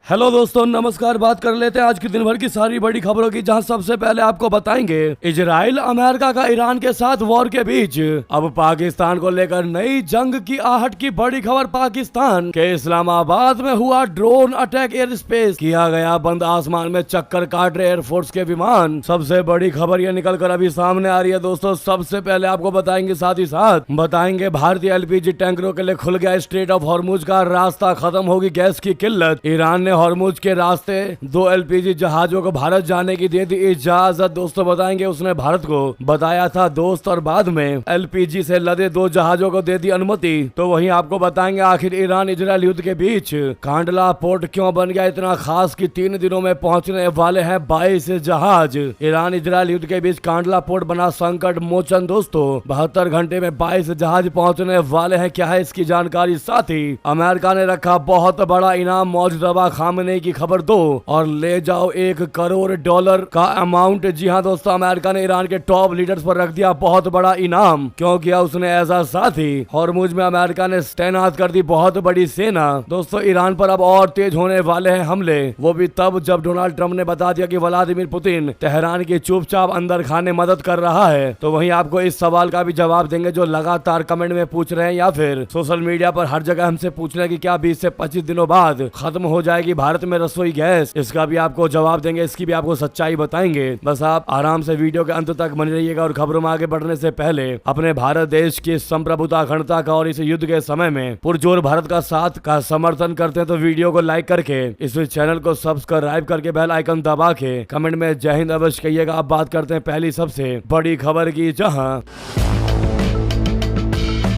Hello दोस्तों, नमस्कार। बात कर लेते हैं आज की दिन भर की सारी बड़ी खबरों की, जहां सबसे पहले आपको बताएंगे इजराइल अमेरिका का ईरान के साथ वॉर के बीच अब पाकिस्तान को लेकर नई जंग की आहट की बड़ी खबर। पाकिस्तान के इस्लामाबाद में हुआ ड्रोन अटैक, एयर स्पेस किया गया बंद, आसमान में चक्कर काट रहे एयरफोर्स के विमान। सबसे बड़ी खबर यह निकल कर अभी सामने आ रही है दोस्तों। सबसे पहले आपको बताएंगे, साथ ही साथ बताएंगे भारतीय एलपीजी टैंकरों के लिए खुल गया स्ट्रेट ऑफ हॉर्मुज का रास्ता, खत्म होगी गैस की किल्लत। ईरान ने हॉर्मुज के रास्ते 2 एलपीजी जहाजों को भारत जाने की दे दी इजाजत। दोस्तों बताएंगे उसने भारत को बताया था दोस्त, और बाद में एलपीजी से लदे 2 जहाजों को दे दी अनुमति। तो वहीं आपको बताएंगे आखिर ईरान इजराइल युद्ध के बीच कांडला पोर्ट क्यों बन गया इतना खास कि 3 दिनों में पहुंचने वाले हैं 22 जहाज। ईरान इजराइल युद्ध के बीच कांडला पोर्ट बना संकट मोचन दोस्तों। 72 घंटे में 22 जहाज पहुंचने वाले हैं। क्या है इसकी जानकारी? साथ ही अमेरिका ने रखा बहुत बड़ा इनाम, मौजूदा खामने की खबर दो और ले जाओ $1 करोड़ का अमाउंट। जी हाँ दोस्तों, अमेरिका ने ईरान के टॉप लीडर्स पर रख दिया बहुत बड़ा इनाम। क्यों किया उसने ऐसा? साथ ही हॉर्मुज में अमेरिका ने तैनात कर दी बहुत बड़ी सेना। दोस्तों ईरान पर अब और तेज होने वाले हैं हमले, वो भी तब जब डोनाल्ड ट्रंप ने बता दिया कि व्लादिमीर पुतिन तेहरान की चुपचाप अंदर खाने मदद कर रहा है। तो वहीं आपको इस सवाल का भी जवाब देंगे जो लगातार कमेंट में पूछ रहे हैं या फिर सोशल मीडिया पर हर जगह हमसे पूछ रहे हैं कि क्या 20 से 25 दिनों बाद खत्म हो जाएगी भारत में रसोई गैस। इसका भी आपको जवाब देंगे, इसकी भी आपको सच्चाई बताएंगे। बस आप आराम से वीडियो के अंत तक बने रहिएगा। और खबरों में आगे बढ़ने से पहले अपने भारत देश की संप्रभुता, अखंडता का और इस युद्ध के समय में पुरजोर भारत का साथ का समर्थन करते हैं तो वीडियो को लाइक करके इस चैनल को सब्सक्राइब करके बेल आइकन दबा के कमेंट में जय हिंद अवश्य कहिएगा। अब बात करते हैं पहली सबसे बड़ी खबर की, जहां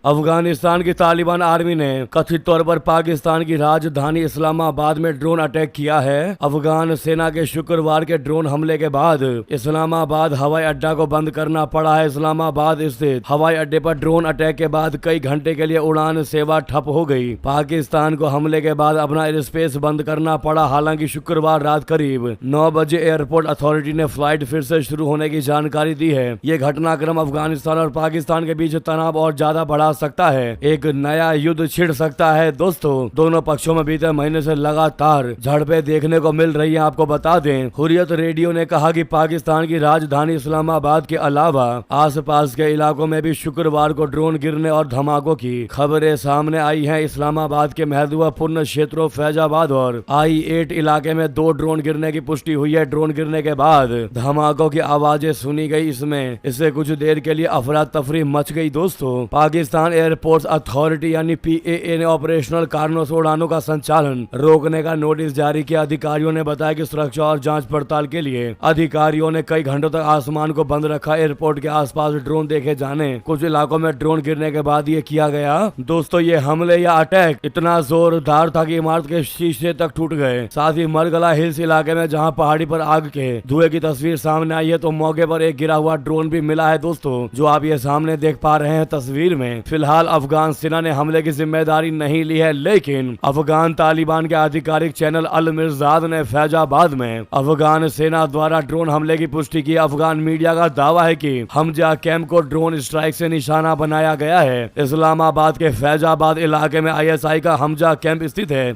अफगानिस्तान की तालिबान आर्मी ने कथित तौर पर पाकिस्तान की राजधानी इस्लामाबाद में ड्रोन अटैक किया है। अफगान सेना के शुक्रवार के ड्रोन हमले के बाद इस्लामाबाद हवाई अड्डा को बंद करना पड़ा है। इस्लामाबाद स्थित हवाई अड्डे पर ड्रोन अटैक के बाद कई घंटे के लिए उड़ान सेवा ठप हो गई। पाकिस्तान को हमले के बाद अपना एयर स्पेस बंद करना पड़ा। हालांकि शुक्रवार रात करीब 9 बजे एयरपोर्ट अथॉरिटी ने फ्लाइट फिर से शुरू होने की जानकारी दी है। ये घटनाक्रम अफगानिस्तान और पाकिस्तान के बीच तनाव और ज्यादा बढ़ा सकता है, एक नया युद्ध छिड़ सकता है। दोस्तों दोनों पक्षों में बीते महीने से लगातार झड़पें देखने को मिल रही हैं। आपको बता दें, हुर्रियत रेडियो ने कहा कि पाकिस्तान की राजधानी इस्लामाबाद के अलावा आसपास के इलाकों में भी शुक्रवार को ड्रोन गिरने और धमाकों की खबरें सामने आई हैं। इस्लामाबाद के महत्वपूर्ण क्षेत्रों फैजाबाद और I-8 इलाके में 2 ड्रोन गिरने की पुष्टि हुई है। ड्रोन गिरने के बाद धमाकों की आवाजें सुनी गई। इससे कुछ देर के लिए अफरा तफरी मच गई। दोस्तों पाकिस्तान एयरपोर्ट्स अथॉरिटी यानी PAA ने ऑपरेशनल कारणों से उड़ानों का संचालन रोकने का नोटिस जारी किया। अधिकारियों ने बताया कि सुरक्षा और जांच पड़ताल के लिए अधिकारियों ने कई घंटों तक आसमान को बंद रखा। एयरपोर्ट के आसपास ड्रोन देखे जाने, कुछ इलाकों में ड्रोन गिरने के बाद ये किया गया। दोस्तों ये हमले या अटैक इतना जोरदार था कि इमारत के शीशे तक टूट गए। साथ ही मरगला हिल्स इलाके में जहाँ पहाड़ी पर आग के धुएं की तस्वीर सामने आई है तो मौके पर एक गिरा हुआ ड्रोन भी मिला है दोस्तों, जो आप ये सामने देख पा रहे हैं तस्वीर में। फिलहाल अफगान सेना ने हमले की जिम्मेदारी नहीं ली है, लेकिन अफगान तालिबान के आधिकारिक चैनल अल मिर्जाद ने फैजाबाद में अफगान सेना द्वारा ड्रोन हमले की पुष्टि की। अफगान मीडिया का दावा है कि हमजा कैंप को ड्रोन स्ट्राइक से निशाना बनाया गया है। इस्लामाबाद के फैजाबाद इलाके में ISI का हमजा कैंप स्थित है।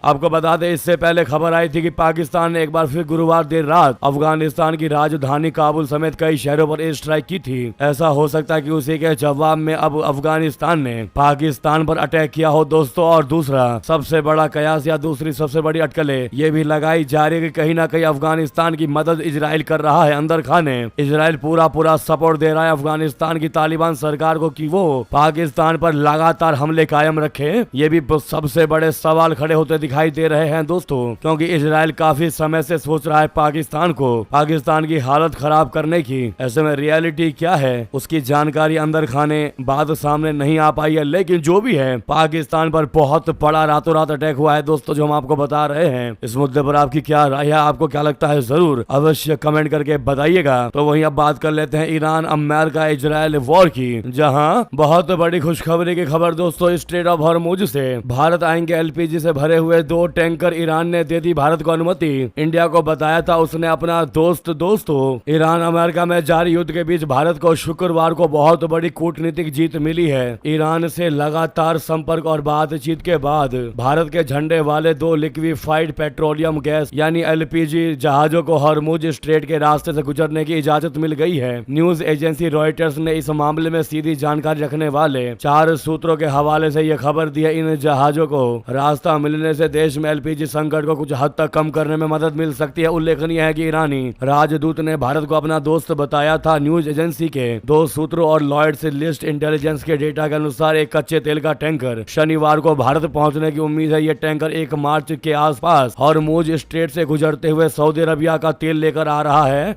आपको बता दें, इससे पहले खबर आई थी कि पाकिस्तान ने एक बार फिर गुरुवार देर रात अफगानिस्तान की राजधानी काबुल समेत कई शहरों पर एयर स्ट्राइक की थी। ऐसा हो सकता है कि उसी के जवाब में अब अफगानिस्तान ने पाकिस्तान पर अटैक किया हो दोस्तों। और दूसरा सबसे बड़ा कयास या दूसरी सबसे बड़ी अटकलें ये भी लगाई जा रही है कि कहीं ना कहीं अफगानिस्तान की मदद इजराइल कर रहा है अंदर खाने। इजराइल पूरा सपोर्ट दे रहा है अफगानिस्तान की तालिबान सरकार को कि वो पाकिस्तान पर लगातार हमले कायम रखे। ये भी सबसे बड़े सवाल खड़े होते दिखाई दे रहे हैं दोस्तों, क्योंकि इजराइल काफी समय से सोच रहा है पाकिस्तान की हालत खराब करने की। ऐसे में रियलिटी क्या है उसकी जानकारी अंदर खाने बाद सामने नहीं आ पाई है, लेकिन जो भी है पाकिस्तान पर बहुत बड़ा रातों रात अटैक हुआ है दोस्तों, जो हम आपको बता रहे हैं। इस मुद्दे पर आपकी क्या राय है, आपको क्या लगता है, जरूर अवश्य कमेंट करके बताइएगा। तो वहीं अब बात कर लेते हैं ईरान अमेरिका इजराइल वॉर की, जहाँ बहुत बड़ी खुशखबरी की खबर दोस्तों। स्ट्रेट ऑफ हॉर्मुज से भारत आएंगे LPG से भरे हुए हुए 2 टैंकर ईरान ने दे दी भारत को अनुमति। इंडिया को बताया था उसने अपना दोस्तों ईरान अमेरिका में जारी युद्ध के बीच भारत को शुक्रवार को बहुत बड़ी कूटनीतिक जीत मिली है। ईरान से लगातार संपर्क और बातचीत के बाद भारत के झंडे वाले 2 लिक्विफाइड पेट्रोलियम गैस यानी एलपीजी जहाजों को हॉर्मुज स्ट्रेट के रास्ते से गुजरने की इजाजत मिल गई है। न्यूज एजेंसी रॉयटर्स ने इस मामले में सीधी जानकारी रखने वाले 4 सूत्रों के हवाले से यह खबर दी है। इन जहाजों को रास्ता मिलने से देश में एलपीजी संकट को कुछ हद तक कम करने में मदद मिल सकती है। उल्लेखनीय है कि ईरानी राजदूत ने भारत को अपना दोस्त बताया था। न्यूज एजेंसी के 2 सूत्रों और लॉयड्स लिस्ट इंटेलिजेंस के डेटा के अनुसार एक कच्चे तेल का टैंकर शनिवार को भारत पहुंचने की उम्मीद है। यह टैंकर 1 मार्च के आसपास हॉर्मुज स्ट्रेट से गुजरते हुए सऊदी अरबिया का तेल लेकर आ रहा है।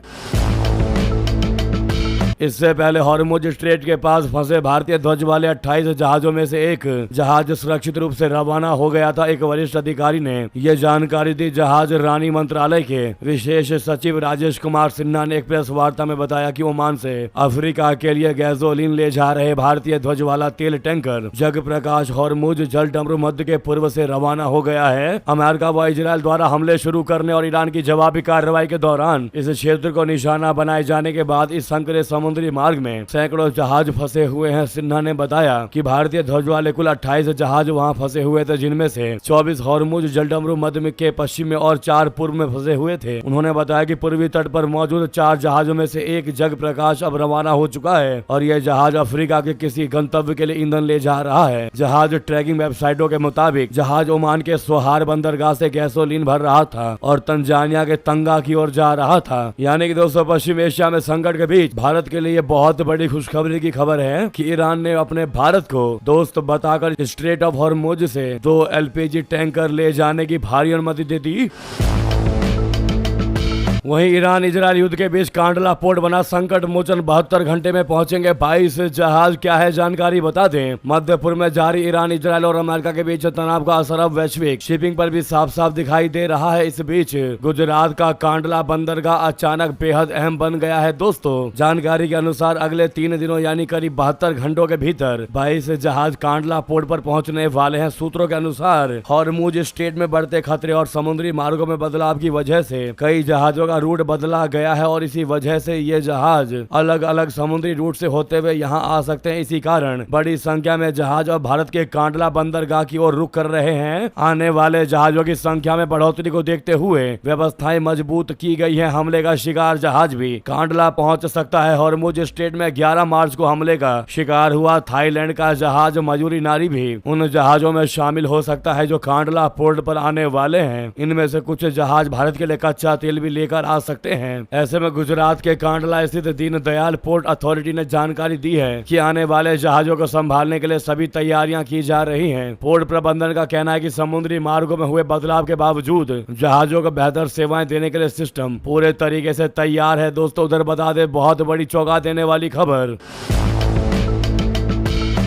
इससे पहले हॉर्मुज स्ट्रेट के पास फंसे भारतीय ध्वज वाले 28 जहाजों में से एक जहाज सुरक्षित रूप से रवाना हो गया था। एक वरिष्ठ अधिकारी ने यह जानकारी दी। जहाज रानी मंत्रालय के विशेष सचिव राजेश कुमार सिन्हा ने एक प्रेस वार्ता में बताया कि ओमान से अफ्रीका के लिए गैसोलीन ले जा रहे भारतीय ध्वज वाला तेल टैंकर जग प्रकाश हॉर्मुज जल डमरू मध्य के पूर्व से रवाना हो गया है। अमेरिका व इजराइल द्वारा हमले शुरू करने और ईरान की जवाबी कार्रवाई के दौरान इस क्षेत्र को निशाना बनाए जाने के बाद इस संकरे समुद्री मार्ग में सैकड़ों जहाज फंसे हुए हैं। सिन्हा ने बताया कि भारतीय ध्वज वाले कुल 28 जहाज वहां फंसे हुए थे, जिनमें से 24 हॉर्मुज जलडमरू मध्य के पश्चिम में और 4 पूर्व में फंसे हुए थे। उन्होंने बताया कि पूर्वी तट पर मौजूद 4 जहाजों में से एक जग प्रकाश अब रवाना हो चुका है और यह जहाज अफ्रीका के किसी गंतव्य के लिए ईंधन ले जा रहा है। जहाज ट्रैकिंग वेबसाइटों के मुताबिक जहाज ओमान के सोहार बंदरगाह से गैसोलीन भर रहा था और तंजानिया के तंगा की ओर जा रहा था। यानी कि दोस्तों पश्चिम एशिया में संकट के बीच भारत के लिए बहुत बड़ी खुशखबरी की खबर है कि ईरान ने अपने भारत को दोस्त बताकर स्ट्रेट ऑफ हॉर्मुज से 2 एलपीजी टैंकर ले जाने की भारी अनुमति दे दी। वहीं ईरान इजराइल युद्ध के बीच कांडला पोर्ट बना संकट मोचन। 72 घंटे में पहुंचेंगे 22 जहाज। क्या है जानकारी बता दें। मध्य पूर्व में जारी ईरान इजराइल और अमेरिका के बीच तनाव का असर अब वैश्विक शिपिंग पर भी साफ साफ दिखाई दे रहा है। इस बीच गुजरात का कांडला बंदरगाह अचानक बेहद अहम बन गया है। दोस्तों जानकारी के अनुसार अगले 3 दिनों यानी करीब 72 घंटों के भीतर 22 जहाज कांडला पोर्ट पर पहुंचने वाले हैं। सूत्रों के अनुसार हॉर्मुज स्ट्रेट में बढ़ते खतरे और समुद्री मार्गों में बदलाव की वजह से कई जहाजों का रूट बदला गया है और इसी वजह से ये जहाज अलग अलग समुद्री रूट से होते हुए यहाँ आ सकते हैं। इसी कारण बड़ी संख्या में जहाज अब भारत के कांडला बंदरगाह की ओर रुख कर रहे हैं। आने वाले जहाजों की संख्या में बढ़ोतरी को देखते हुए व्यवस्थाएं मजबूत की गई है। हमले का शिकार जहाज भी कांडला पहुंच सकता है। हॉर्मुज स्ट्रेट में 11 मार्च को हमले का शिकार हुआ थाईलैंड का जहाज मयूरी नारी भी उन जहाजों में शामिल हो सकता है जो कांडला पोर्ट पर आने वाले हैं। इनमें से कुछ जहाज भारत के लिए कच्चा तेल भी लेकर आ सकते हैं। ऐसे में गुजरात के कांडला स्थित दीनदयाल पोर्ट अथॉरिटी ने जानकारी दी है कि आने वाले जहाजों को संभालने के लिए सभी तैयारियां की जा रही हैं। पोर्ट प्रबंधन का कहना है कि समुद्री मार्गों में हुए बदलाव के बावजूद जहाजों को बेहतर सेवाएं देने के लिए सिस्टम पूरे तरीके से तैयार है। दोस्तों उधर बता दे बहुत बड़ी चौंका देने वाली खबर।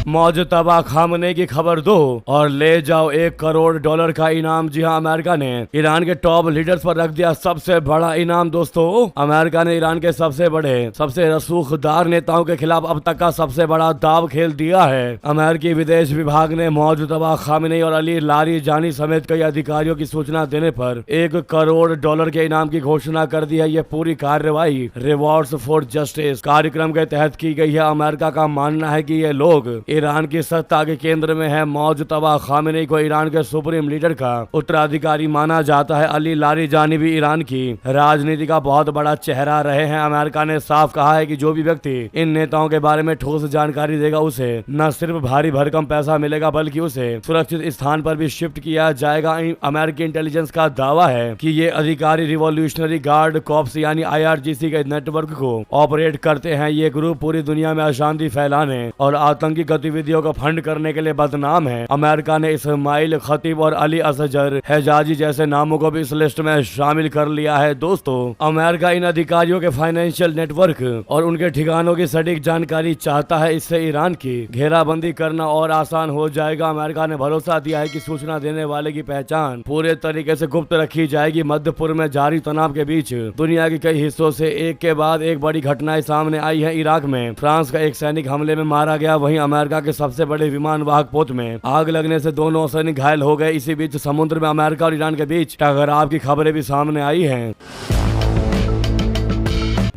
मौजतबा खामने की खबर 2 और ले जाओ $1 करोड़ का इनाम। जी हां, अमेरिका ने ईरान के टॉप लीडर्स पर रख दिया सबसे बड़ा इनाम। दोस्तों अमेरिका ने ईरान के सबसे बड़े सबसे रसूखदार नेताओं के खिलाफ अब तक का सबसे बड़ा दाव खेल दिया है। अमेरिकी विदेश विभाग ने मौजतबा खामने और अली लारी जानी समेत कई अधिकारियों की सूचना देने पर $1 करोड़ के इनाम की घोषणा कर दी है। यह पूरी कार्रवाई रिवॉर्ड्स फॉर जस्टिस कार्यक्रम के तहत की गई है। अमेरिका का मानना है कि ये लोग ईरान की सत्ता के केंद्र में है। मौजतबा खामेनी को ईरान के सुप्रीम लीडर का उत्तराधिकारी माना जाता है। अली लारी जानी भी ईरान की राजनीति का बहुत बड़ा चेहरा रहे हैं। अमेरिका ने साफ कहा है कि जो भी व्यक्ति इन नेताओं के बारे में ठोस जानकारी देगा उसे न सिर्फ भारी भरकम पैसा मिलेगा बल्कि उसे सुरक्षित स्थान पर भी शिफ्ट किया जाएगा। अमेरिकी इंटेलिजेंस का दावा है कि ये अधिकारी रिवॉल्यूशनरी गार्ड कॉप्स यानी IRGC के नेटवर्क को ऑपरेट करते हैं। ये ग्रुप पूरी दुनिया में अशांति फैलाने और आतंकी गतिविधियों को फंड करने के लिए बदनाम है। अमेरिका ने इस्माइल खतीब और अली असगर हेजाजी जैसे नामों को भी इस लिस्ट में शामिल कर लिया है। दोस्तों अमेरिका इन अधिकारियों के फाइनेंशियल नेटवर्क और उनके ठिकानों की सटीक जानकारी चाहता है। इससे ईरान की घेराबंदी करना और आसान हो जाएगा। अमेरिका ने भरोसा दिया है कि सूचना देने वाले की पहचान पूरे तरीके से गुप्त रखी जाएगी। मध्य पूर्व में जारी तनाव के बीच दुनिया के कई हिस्सों से एक के बाद एक बड़ी घटनाएं सामने आई है। इराक में फ्रांस का एक सैनिक हमले में मारा गया। वहीं अमेरिका अमेरिका के सबसे बड़े विमान वाहक पोत में आग लगने से दोनों सैनिक घायल हो गए। इसी बीच समुद्र में अमेरिका और ईरान के बीच टकराव की खबरें भी सामने आई हैं।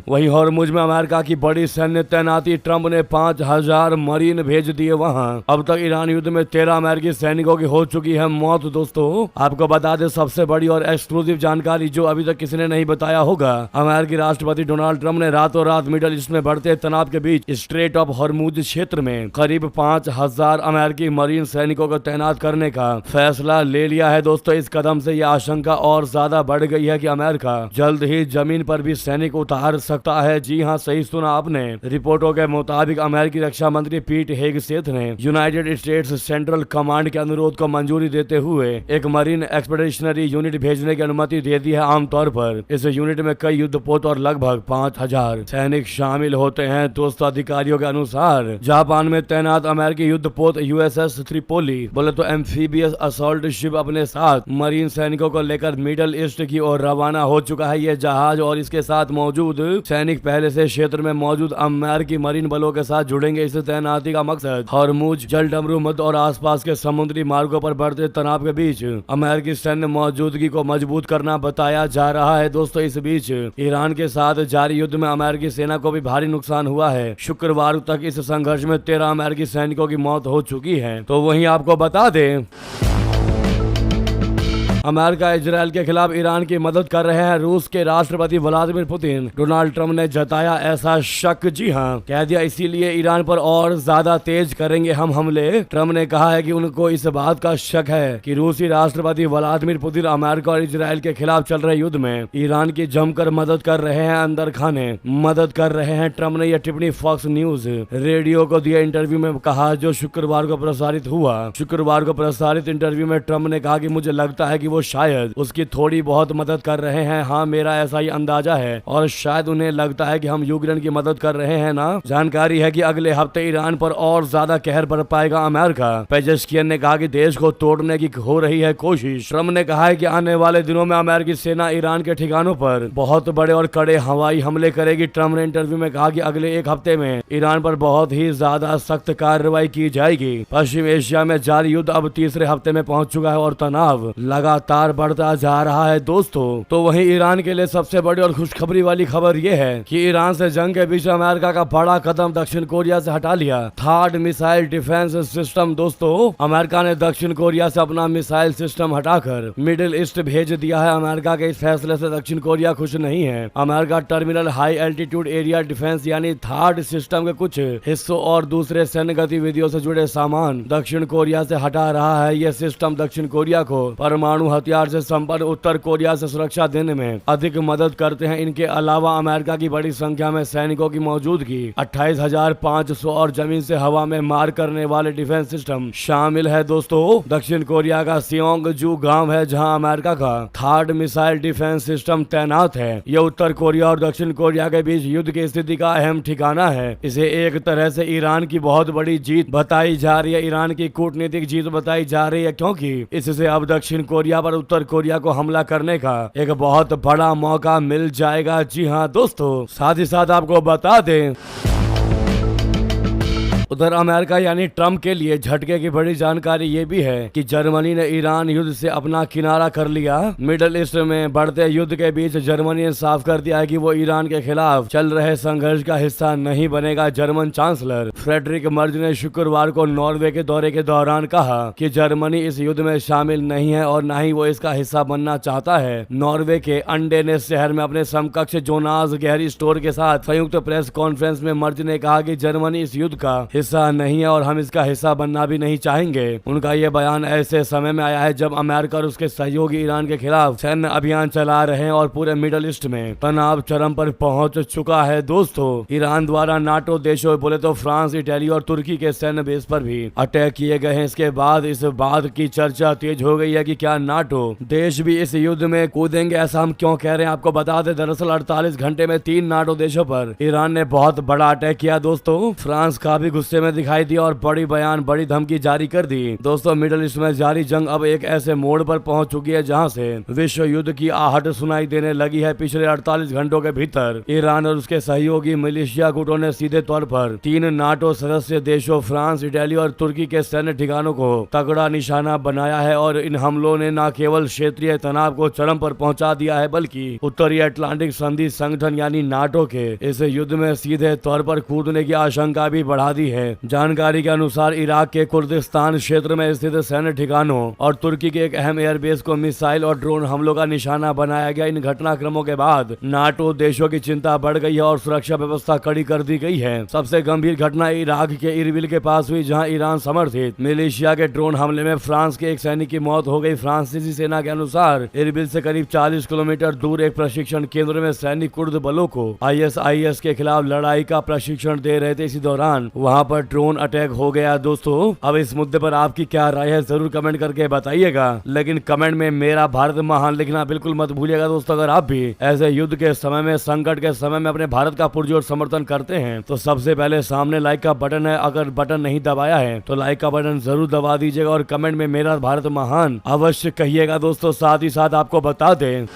वहीं हॉर्मुज में अमेरिका की बड़ी सैन्य तैनाती, ट्रंप ने 5000 मरीन भेज दिए वहां। अब तक ईरान युद्ध में 13 अमेरिकी सैनिकों की हो चुकी है मौत। दोस्तों आपको बता दें सबसे बड़ी और एक्सक्लूसिव जानकारी जो अभी तक किसी ने नहीं बताया होगा। अमेरिकी राष्ट्रपति डोनाल्ड ट्रंप ने रातों रात मिडल ईस्ट में बढ़ते तनाव के बीच स्ट्रेट ऑफ हॉर्मुज क्षेत्र में करीब 5000 अमेरिकी मरीन सैनिकों को तैनात करने का फैसला ले लिया है। दोस्तों इस कदम से यह आशंका और ज्यादा बढ़ गई है कि अमेरिका जल्द ही जमीन पर भी सैनिक उतार सकता है। जी हां, सही सुना आपने। रिपोर्टों के मुताबिक अमेरिकी रक्षा मंत्री पीट हेगसेथ ने यूनाइटेड स्टेट्स सेंट्रल कमांड के अनुरोध को मंजूरी देते हुए एक मरीन एक्सपेडिशनरी यूनिट भेजने की अनुमति दे दी है। आमतौर पर इस यूनिट में कई युद्धपोत और लगभग 5000 सैनिक शामिल होते हैं। दोस्तों अधिकारियों के अनुसार जापान में तैनात अमेरिकी युद्धपोत यूएसएस त्रिपोली बोले तो एम्फीबियस असॉल्ट शिप अपने साथ मरीन सैनिकों को लेकर मिडल ईस्ट की ओर रवाना हो चुका है। यह जहाज और इसके साथ मौजूद सैनिक पहले से क्षेत्र में मौजूद अमेरिकी मरीन बलों के साथ जुड़ेंगे। इस तैनाती का मकसद हॉर्मुज, जलडमरू, मध्य और आसपास के समुद्री मार्गों पर बढ़ते तनाव के बीच अमेरिकी सैन्य मौजूदगी को मजबूत करना बताया जा रहा है। दोस्तों इस बीच ईरान के साथ जारी युद्ध में अमेरिकी सेना को भी भारी नुकसान हुआ है। शुक्रवार तक इस संघर्ष में 13 अमेरिकी सैनिकों की मौत हो चुकी है। तो वहीं आपको बता दें अमेरिका इजराइल के खिलाफ ईरान की मदद कर रहे हैं। रूस के राष्ट्रपति व्लादिमीर पुतिन डोनाल्ड ट्रंप ने जताया ऐसा शक। जी हां, कह दिया इसीलिए ईरान पर और ज्यादा तेज करेंगे हम हमले। ट्रंप ने कहा है कि उनको इस बात का शक है कि रूसी राष्ट्रपति व्लादिमीर पुतिन अमेरिका और इजराइल के खिलाफ चल रहे युद्ध में ईरान की जमकर मदद कर रहे हैं, अंदर खाने मदद कर रहे हैं। ट्रंप ने यह टिप्पणी फॉक्स न्यूज रेडियो को दिए इंटरव्यू में कहा जो शुक्रवार को प्रसारित हुआ। शुक्रवार को प्रसारित इंटरव्यू में ट्रंप ने कहा कि मुझे लगता है कि वो शायद उसकी थोड़ी बहुत मदद कर रहे हैं। हाँ, मेरा ऐसा ही अंदाजा है और शायद उन्हें लगता है कि हम यूक्रेन की मदद कर रहे हैं ना। जानकारी है कि अगले हफ्ते ईरान पर और ज्यादा कहर बरत पाएगा अमेरिका। पेजेस्कियन ने कहा कि देश को तोड़ने की हो रही है कोशिश। ट्रंप ने कहा है कि आने वाले दिनों में अमेरिकी सेना ईरान के ठिकानों पर बहुत बड़े और कड़े हवाई हमले करेगी। ट्रंप ने इंटरव्यू में कहा कि अगले एक हफ्ते में ईरान पर बहुत ही ज्यादा सख्त कार्रवाई की जाएगी। पश्चिम एशिया में जारी युद्ध अब तीसरे हफ्ते में पहुंच चुका है और तनाव लगातार बढ़ता जा रहा है। दोस्तों तो वहीं ईरान के लिए सबसे बड़ी और खुशखबरी वाली खबर यह है कि ईरान से जंग के बीच अमेरिका का बड़ा कदम दक्षिण कोरिया से हटा लिया थार्ड मिसाइल डिफेंस सिस्टम। दोस्तों अमेरिका ने दक्षिण कोरिया से अपना मिसाइल सिस्टम हटाकर मिडिल ईस्ट भेज दिया है। अमेरिका के इस फैसले से दक्षिण कोरिया खुश नहीं है। America terminal high altitude area defence यानी थार्ड सिस्टम के कुछ हिस्सों और दूसरे सैन्य गतिविधियों से जुड़े सामान दक्षिण कोरिया से हटा रहा है। यह सिस्टम दक्षिण कोरिया को परमाणु हथियार से संपन्न उत्तर कोरिया से सुरक्षा देने में अधिक मदद करते हैं। इनके अलावा अमेरिका की बड़ी संख्या में सैनिकों की मौजूदगी 28,500 और जमीन से हवा में मार करने वाले डिफेंस सिस्टम शामिल है। दोस्तों दक्षिण कोरिया का सियोंगजू गांव है जहां अमेरिका का थर्ड मिसाइल डिफेंस सिस्टम तैनात है। यह उत्तर कोरिया और दक्षिण कोरिया के बीच युद्ध की स्थिति का अहम ठिकाना है। इसे एक तरह से ईरान की बहुत बड़ी जीत बताई जा रही है। ईरान की कूटनीतिक जीत बताई जा रही है क्योंकि इससे अब दक्षिण कोरिया पर उत्तर कोरिया को हमला करने का एक बहुत बड़ा मौका मिल जाएगा। जी हां दोस्तों, साथ ही साथ आपको बता दें उधर अमेरिका यानी ट्रंप के लिए झटके की बड़ी जानकारी ये भी है कि जर्मनी ने ईरान युद्ध से अपना किनारा कर लिया। मिडल ईस्ट में बढ़ते युद्ध के बीच जर्मनी ने साफ कर दिया है कि वो ईरान के खिलाफ चल रहे संघर्ष का हिस्सा नहीं बनेगा। जर्मन चांसलर फ्रेडरिक मर्ज ने शुक्रवार को नॉर्वे के दौरे के दौरान कहा कि जर्मनी इस युद्ध में शामिल नहीं है और न ही वो इसका हिस्सा बनना चाहता है। नॉर्वे के अंडेनेस शहर में अपने समकक्ष जोनास गहरी स्टोर के साथ संयुक्त प्रेस कॉन्फ्रेंस में मर्ज ने कहा कि जर्मनी इस युद्ध का हिस्सा नहीं है और हम इसका हिस्सा बनना भी नहीं चाहेंगे। उनका यह बयान ऐसे समय में आया है जब अमेरिका और उसके सहयोगी ईरान के खिलाफ सैन्य अभियान चला रहे हैं और पूरे मिडल ईस्ट में तनाव चरम पर पहुंच चुका है। दोस्तों ईरान द्वारा नाटो देशों बोले तो फ्रांस, इटली और तुर्की के सैन्य बेस पर भी अटैक किए गए हैं। इसके बाद इस बात की चर्चा तेज हो गई है कि क्या नाटो देश भी इस युद्ध में कूदेंगे। ऐसा हम क्यों कह रहे हैं आपको बता दें। दरअसल 48 घंटे में 3 नाटो देशों पर ईरान ने बहुत बड़ा अटैक किया। दोस्तों फ्रांस काफी गुस्सा गुस्से में दिखाई दिया और बड़ी बयान बड़ी धमकी जारी कर दी। दोस्तों मिडिल ईस्ट में जारी जंग अब एक ऐसे मोड़ पर पहुंच चुकी है जहां से विश्व युद्ध की आहट सुनाई देने लगी है। पिछले 48 घंटों के भीतर ईरान और उसके सहयोगी मिलिशिया गुटों ने सीधे तौर पर 3 नाटो सदस्य देशों फ्रांस, इटली और तुर्की के सैन्य ठिकानों को तगड़ा निशाना बनाया है और इन हमलों ने न केवल क्षेत्रीय तनाव को चरम पर पहुंचा दिया है बल्कि उत्तरी अटलांटिक संधि संगठन यानी नाटो के इस युद्ध में सीधे तौर पर कूदने की आशंका भी बढ़ा दी है। जानकारी के अनुसार इराक के कुर्दिस्तान क्षेत्र में स्थित सैन्य ठिकानों और तुर्की के एक अहम एयरबेस को मिसाइल और ड्रोन हमलों का निशाना बनाया गया। इन घटनाक्रमों के बाद नाटो देशों की चिंता बढ़ गई है और सुरक्षा व्यवस्था कड़ी कर दी गई है। सबसे गंभीर घटना इराक के इरबिल के पास हुई जहां ईरान समर्थित मिलिशिया के ड्रोन हमले में फ्रांस के एक सैनिक की मौत हो गई। फ्रांसीसी सेना के अनुसार इरबिल से करीब 40 किलोमीटर दूर एक प्रशिक्षण केंद्र में सैनिक कुर्द बलों को ISIS के खिलाफ लड़ाई का प्रशिक्षण दे रहे थे। इसी दौरान वहां पर ड्रोन अटैक हो गया। दोस्तों अब इस मुद्दे पर आपकी क्या राय है जरूर कमेंट करके बताइएगा, लेकिन कमेंट में मेरा भारत महान लिखना बिल्कुल मत भूलिएगा। दोस्तों अगर आप भी ऐसे युद्ध के समय में, संकट के समय में अपने भारत का पुरजोर समर्थन करते हैं तो सबसे पहले सामने लाइक का बटन है, अगर बटन नहीं दबाया है तो लाइक का बटन जरूर दबा दीजिएगा और कमेंट में मेरा भारत महान अवश्य कहिएगा। दोस्तों साथ ही साथ आपको बता दें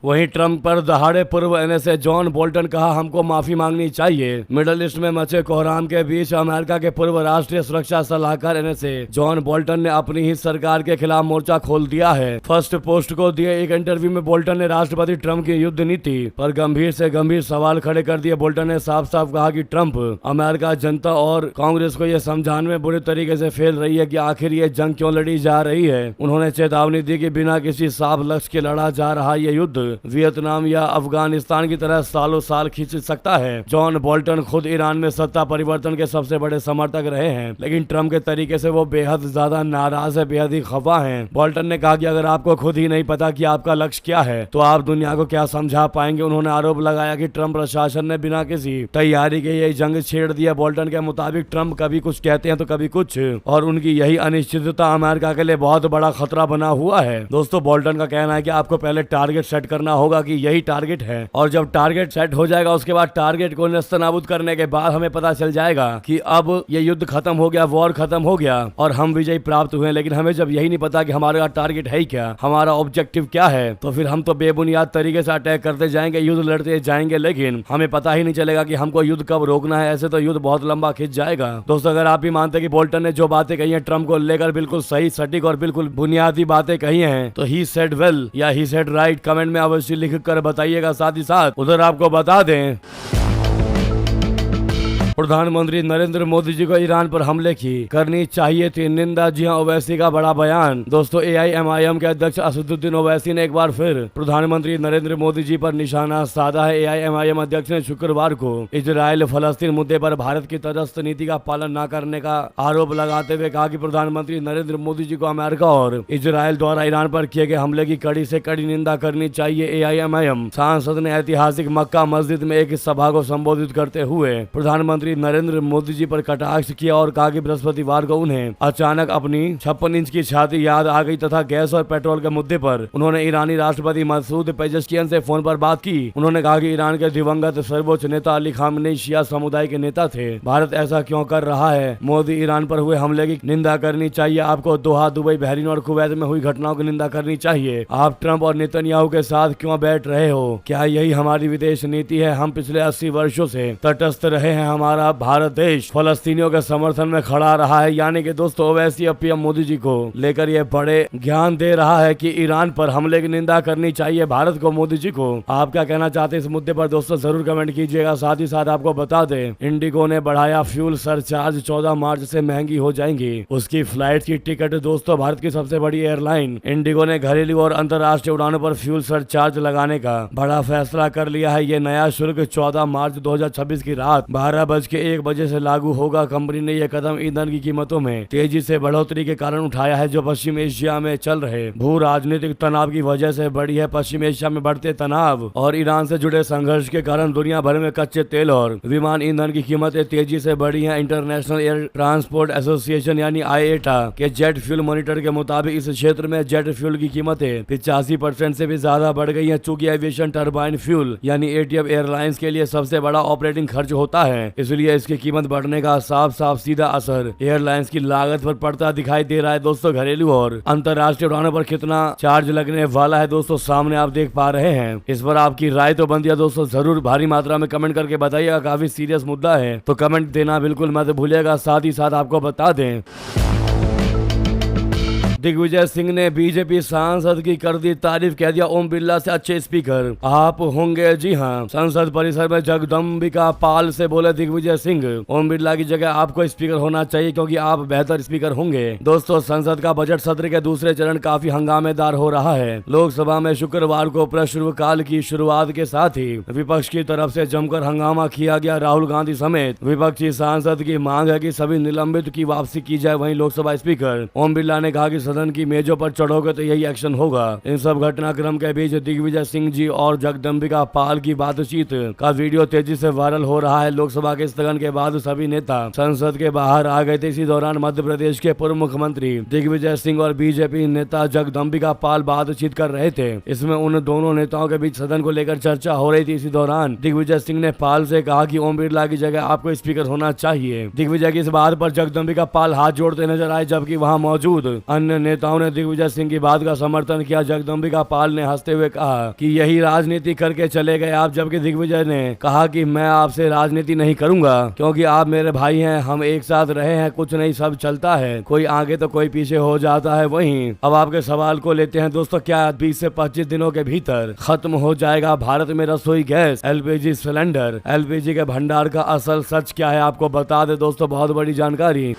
वहीं ट्रंप पर दहाड़े पूर्व NSA जॉन बोल्टन कहा हमको माफी मांगनी चाहिए। मिडिल ईस्ट में मचे कोहराम के बीच अमेरिका के पूर्व राष्ट्रीय सुरक्षा सलाहकार NSA जॉन बोल्टन ने अपनी ही सरकार के खिलाफ मोर्चा खोल दिया है। फर्स्ट पोस्ट को दिए एक इंटरव्यू में बोल्टन ने राष्ट्रपति ट्रंप की युद्ध नीति पर गंभीर से गंभीर सवाल खड़े कर दिए। बोल्टन ने साफ साफ कहा कि ट्रंप अमेरिका जनता और कांग्रेस को यह समझाने में बुरी तरीके से फेल रही है कि आखिर ये जंग क्यों लड़ी जा रही है। उन्होंने चेतावनी दी कि बिना किसी साफ लक्ष्य के लड़ा जा रहा ये युद्ध वियतनाम या अफगानिस्तान की तरह सालों साल खींच सकता है। जॉन बोल्टन खुद ईरान में सत्ता परिवर्तन के सबसे बड़े समर्थक रहे हैं, लेकिन ट्रंप के तरीके से वो बेहद ज्यादा नाराज है, बेहद ही खफा हैं। बोल्टन ने कहा कि अगर आपको खुद ही नहीं पता कि आपका लक्ष्य क्या है तो आप दुनिया को क्या समझा पाएंगे। उन्होंने आरोप लगाया कि ट्रंप प्रशासन ने बिना किसी तैयारी के ये जंग छेड़ दिया। बोल्टन के मुताबिक ट्रंप कभी कुछ कहते हैं तो कभी कुछ, और उनकी यही अनिश्चितता अमेरिका के लिए बहुत बड़ा खतरा बना हुआ है। दोस्तों बोल्टन का कहना है कि आपको पहले टारगेट सेट करना होगा कि यही टारगेट है और जब टारगेट सेट हो जाएगा उसके बाद टारगेट को नस्तनाबूद करने के बाद हमें पता चल जाएगा कि अब ये युद्ध खत्म हो गया, वॉर खत्म हो गया और हम विजयी प्राप्त हुए। लेकिन हमें जब यही नहीं पता कि हमारा टारगेट है क्या, हमारा ऑब्जेक्टिव क्या है, तो फिर हम तो बेबुनियाद तरीके से अटैक करते जाएंगे, युद्ध लड़ते जाएंगे, लेकिन हमें पता ही नहीं चलेगा कि हमको युद्ध कब रोकना है। ऐसे तो युद्ध बहुत लंबा खिंच जाएगा। दोस्तों अगर आप भी मानते कि बोल्टन ने जो बातें कही है ट्रंप को लेकर बिल्कुल सही, सटीक और बिल्कुल बुनियादी बातें कही हैं तो ही सेड वेल या ही सेड राइट कमेंट में अवश्य लिख कर बताइएगा। साथ ही साथ उधर आपको बता दें प्रधानमंत्री नरेंद्र मोदी जी को ईरान पर हमले की करनी चाहिए थी निंदा। जी हां, ओवैसी का बड़ा बयान। दोस्तों AIMIM के अध्यक्ष असदुद्दीन ओवैसी ने एक बार फिर प्रधानमंत्री नरेंद्र मोदी जी पर निशाना साधा है। AIMIM अध्यक्ष ने शुक्रवार को इजराइल फलस्तीन मुद्दे पर भारत की तटस्थ नीति का पालन न करने का आरोप लगाते हुए कहा कि प्रधानमंत्री नरेंद्र मोदी जी को अमेरिका और इजराइल द्वारा ईरान पर किए गए हमले की कड़ी से कड़ी निंदा करनी चाहिए। AIMIM सांसद ने ऐतिहासिक मक्का मस्जिद में एक सभा को संबोधित करते हुए प्रधानमंत्री नरेंद्र मोदी जी पर कटाक्ष किया और कहा कि बृहस्पतिवार को उन्हें अचानक अपनी 56 इंच की छाती याद आ गई तथा गैस और पेट्रोल के मुद्दे पर उन्होंने ईरानी राष्ट्रपति मसूद पेजेश्कियन से फोन पर बात की। उन्होंने कहा कि ईरान के दिवंगत सर्वोच्च नेता अली खामेनी शिया समुदाय के नेता थे। भारत ऐसा क्यों कर रहा है? मोदी ईरान पर हुए हमले की निंदा करनी चाहिए। आपको दोहा, दुबई, बहरीन और कुवैत में हुई घटनाओं की निंदा करनी चाहिए। आप ट्रंप और नेतन्याहू के साथ क्यों बैठ रहे हो? क्या यही हमारी विदेश नीति है? हम पिछले 80 वर्षों से तटस्थ रहे हैं। हमारा भारत देश फलस्तीनियों के समर्थन में खड़ा रहा है। यानी कि दोस्तों ओवैसी अब PM मोदी जी को लेकर ये बड़े ज्ञान दे रहा है कि ईरान पर हमले की निंदा करनी चाहिए भारत को, मोदी जी को। आप क्या कहना चाहते हैं इस मुद्दे पर दोस्तों जरूर कमेंट कीजिएगा। साथ ही साथ आपको बता दें इंडिगो ने बढ़ाया फ्यूल सरचार्ज, 14 मार्च से महंगी हो जाएंगी उसकी फ्लाइट की टिकट। दोस्तों भारत की सबसे बड़ी एयरलाइन इंडिगो ने घरेलू और अंतर्राष्ट्रीय उड़ानों पर फ्यूल सरचार्ज लगाने का बड़ा फैसला कर लिया है। ये नया शुल्क 14 मार्च 2026 की रात 12:01 बजे से लागू होगा। कंपनी ने यह कदम ईंधन की कीमतों में तेजी से बढ़ोतरी के कारण उठाया है जो पश्चिम एशिया में चल रहे भू राजनीतिक तनाव की वजह से बढ़ी है। पश्चिम एशिया में बढ़ते तनाव और ईरान से जुड़े संघर्ष के कारण दुनिया भर में कच्चे तेल और विमान ईंधन की कीमतें तेजी से बढ़ी हैं। इंटरनेशनल एयर ट्रांसपोर्ट एसोसिएशन यानी IATA के जेट फ्यूल मॉनिटर के मुताबिक इस क्षेत्र में जेट फ्यूल की कीमतें 85% से भी ज्यादा बढ़ गई हैं। चूंकि एविएशन टर्बाइन फ्यूल यानी ATF एयरलाइंस के लिए सबसे बड़ा ऑपरेटिंग खर्च होता है, इसलिए इसकी कीमत बढ़ने का साफ साफ सीधा असर एयरलाइंस की लागत पर पड़ता दिखाई दे रहा है दोस्तों। घरेलू और अंतर्राष्ट्रीय उड़ानों पर कितना चार्ज लगने वाला है दोस्तों, सामने आप देख पा रहे हैं। इस पर आपकी राय तो बनती है दोस्तों, जरूर भारी मात्रा में कमेंट करके बताइएगा। काफी सीरियस मुद्दा है तो कमेंट देना बिल्कुल मत भूलिएगा। साथ ही साथ आपको बता दें, दिग्विजय सिंह ने बीजेपी सांसद की कर दी तारीफ, कह दिया ओम बिरला से अच्छे स्पीकर आप होंगे। जी हां, संसद परिसर में जगदम्बिका पाल से बोले दिग्विजय सिंह, ओम बिरला की जगह आपको स्पीकर होना चाहिए क्योंकि आप बेहतर स्पीकर होंगे। दोस्तों, संसद का बजट सत्र के दूसरे चरण काफी हंगामेदार हो रहा है। लोकसभा में शुक्रवार को प्रश्नकाल की शुरुआत के साथ ही विपक्ष की तरफ से जमकर हंगामा किया गया। राहुल गांधी समेत विपक्षी सांसद की मांग है कि सभी निलंबित की वापसी की जाए। वहीं लोकसभा स्पीकर ओम बिरला ने कहा कि सदन की मेजों पर चढ़ोगे तो यही एक्शन होगा। इन सब घटनाक्रम के बीच दिग्विजय सिंह जी और जगदम्बिका पाल की बातचीत का वीडियो तेजी से वायरल हो रहा है। लोकसभा के स्थगन के बाद सभी नेता संसद के बाहर आ गए थे। इसी दौरान मध्य प्रदेश के पूर्व मुख्यमंत्री दिग्विजय सिंह और बीजेपी नेता जगदम्बिका पाल बातचीत कर रहे थे। इसमें उन दोनों नेताओं के बीच सदन को लेकर चर्चा हो रही थी। इसी दौरान दिग्विजय सिंह ने पाल से कहा कि ओम बिरला की जगह आपको स्पीकर होना चाहिए। दिग्विजय की इस बात पर जगदम्बिका पाल हाथ जोड़ते नजर आए, जबकि वहां मौजूद अन्य नेताओं ने दिग्विजय सिंह की बात का समर्थन किया। जगदम्बिका पाल ने हंसते हुए कहा कि यही राजनीति करके चले गए आप, जबकि दिग्विजय ने कहा कि मैं आपसे राजनीति नहीं करूंगा क्योंकि आप मेरे भाई हैं, हम एक साथ रहे हैं, कुछ नहीं सब चलता है, कोई आगे तो कोई पीछे हो जाता है। वहीं अब आपके सवाल को लेते हैं दोस्तों, क्या 20 से 25 दिनों के भीतर खत्म हो जाएगा भारत में रसोई गैस एलपीजी सिलेंडर? एलपीजी के भंडार का असल सच क्या है आपको बता दे दोस्तों, बहुत बड़ी जानकारी।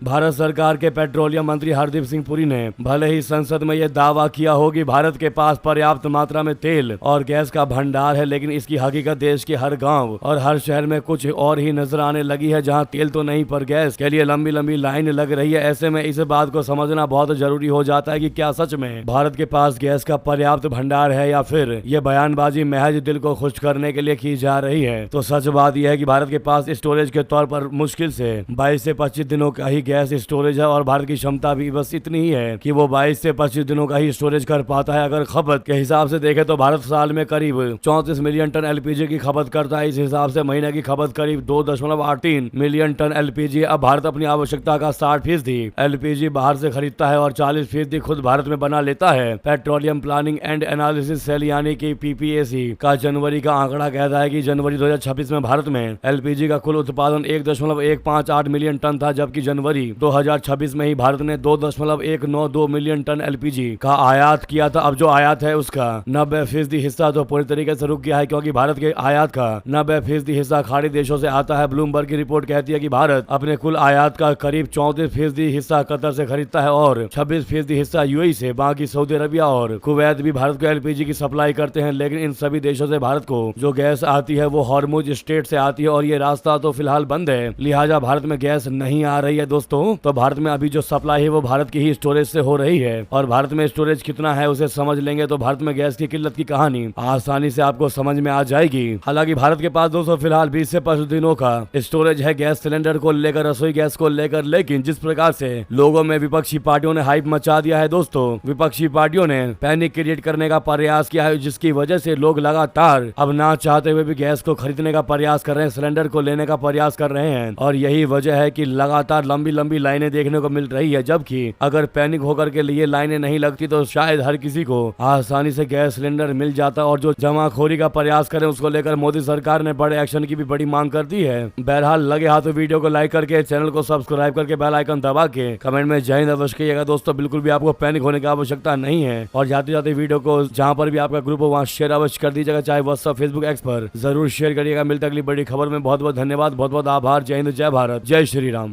भारत सरकार के पेट्रोलियम मंत्री हरदीप सिंह पुरी ने भले ही संसद में यह दावा किया हो कि भारत के पास पर्याप्त मात्रा में तेल और गैस का भंडार है, लेकिन इसकी हकीकत देश के हर गांव और हर शहर में कुछ और ही नजर आने लगी है, जहां तेल तो नहीं पर गैस के लिए लंबी लंबी लाइन लग रही है। ऐसे में इस बात को समझना बहुत जरूरी हो जाता है कि क्या सच में भारत के पास गैस का पर्याप्त भंडार है या फिर ये बयानबाजी महज दिल को खुश करने के लिए की जा रही है। तो सच बात यह है कि भारत के पास स्टोरेज के तौर पर मुश्किल से 22 से 25 दिनों का ही गैस स्टोरेज है और भारत की क्षमता भी बस इतनी ही है कि वो 22 से 25 दिनों का ही स्टोरेज कर पाता है। अगर खपत के हिसाब से देखें तो भारत साल में करीब 34 मिलियन टन एलपीजी की खपत करता है। इस हिसाब से महीने की खपत करीब 2.83 मिलियन टन एलपीजी। अब भारत अपनी आवश्यकता का 60% एलपीजी बाहर से खरीदता है और 40% खुद भारत में बना लेता है। Petroleum planning and analysis cell यानी कि पीपीएसी का जनवरी का आंकड़ा कहता है कि जनवरी 2026 में भारत में एलपीजी का कुल उत्पादन 1.158 मिलियन टन था, जबकि जनवरी 2026 में ही भारत ने 2.192 मिलियन टन एलपीजी का आयात किया था। अब जो आयात है उसका 90% हिस्सा तो पूरी तरीके से रुक गया है क्योंकि भारत के आयात का 90% हिस्सा खाड़ी देशों से आता है। ब्लूमबर्ग की रिपोर्ट कहती है कि भारत अपने कुल आयात का करीब 34% हिस्सा कतर से खरीदता है और 26% हिस्सा यूएई से। बाकी सऊदी अरबिया और कुवैत भी भारत को एलपीजी की सप्लाई करते हैं, लेकिन इन सभी देशों से भारत को जो गैस आती है वो हॉर्मुज स्ट्रेट से आती है और ये रास्ता तो फिलहाल बंद है, लिहाजा भारत में गैस नहीं आ रही है दोस्तों। तो भारत में अभी जो सप्लाई है वो भारत की ही स्टोरेज से हो रही है और भारत में स्टोरेज कितना है उसे समझ लेंगे तो भारत में गैस की किल्लत की कहानी आसानी से आपको समझ में आ जाएगी। हालांकि भारत के पास दोस्तों फिलहाल 20 से 25 दिनों का स्टोरेज है गैस सिलेंडर को लेकर, रसोई गैस को लेकर, लेकिन जिस प्रकार से लोगों में विपक्षी पार्टियों ने हाइप मचा दिया है दोस्तों, विपक्षी पार्टियों ने पैनिक क्रिएट करने का प्रयास किया है, जिसकी वजह से लोग लगातार अब ना चाहते हुए भी गैस को खरीदने का प्रयास कर रहे हैं, सिलेंडर को लेने का प्रयास कर रहे हैं और यही वजह है कि लगातार लंबी लंबी लाइनें देखने को मिल रही है। जबकि अगर पैनिक होकर के लिए लाइनें नहीं लगती तो शायद हर किसी को आसानी से गैस सिलेंडर मिल जाता और जो जमाखोरी का प्रयास करें उसको लेकर मोदी सरकार ने बड़े एक्शन की भी बड़ी मांग कर दी है। बहरहाल लगे हाथों वीडियो को लाइक करके, चैनल को सब्सक्राइब करके, बेल आइकन दबा के कमेंट में जय हिंद अवश्य कहिएगा दोस्तों। बिल्कुल भी आपको पैनिक होने की आवश्यकता नहीं है और जाते जाते वीडियो को जहां पर भी आपका ग्रुप हो वहां शेयर अवश्य कर दीजिएगा, चाहे व्हाट्सएप, फेसबुक, एक्स पर जरूर शेयर करिएगा। मिलते अगली बड़ी खबर में। बहुत बहुत धन्यवाद, बहुत बहुत आभार। जय हिंद, जय भारत, जय श्री राम।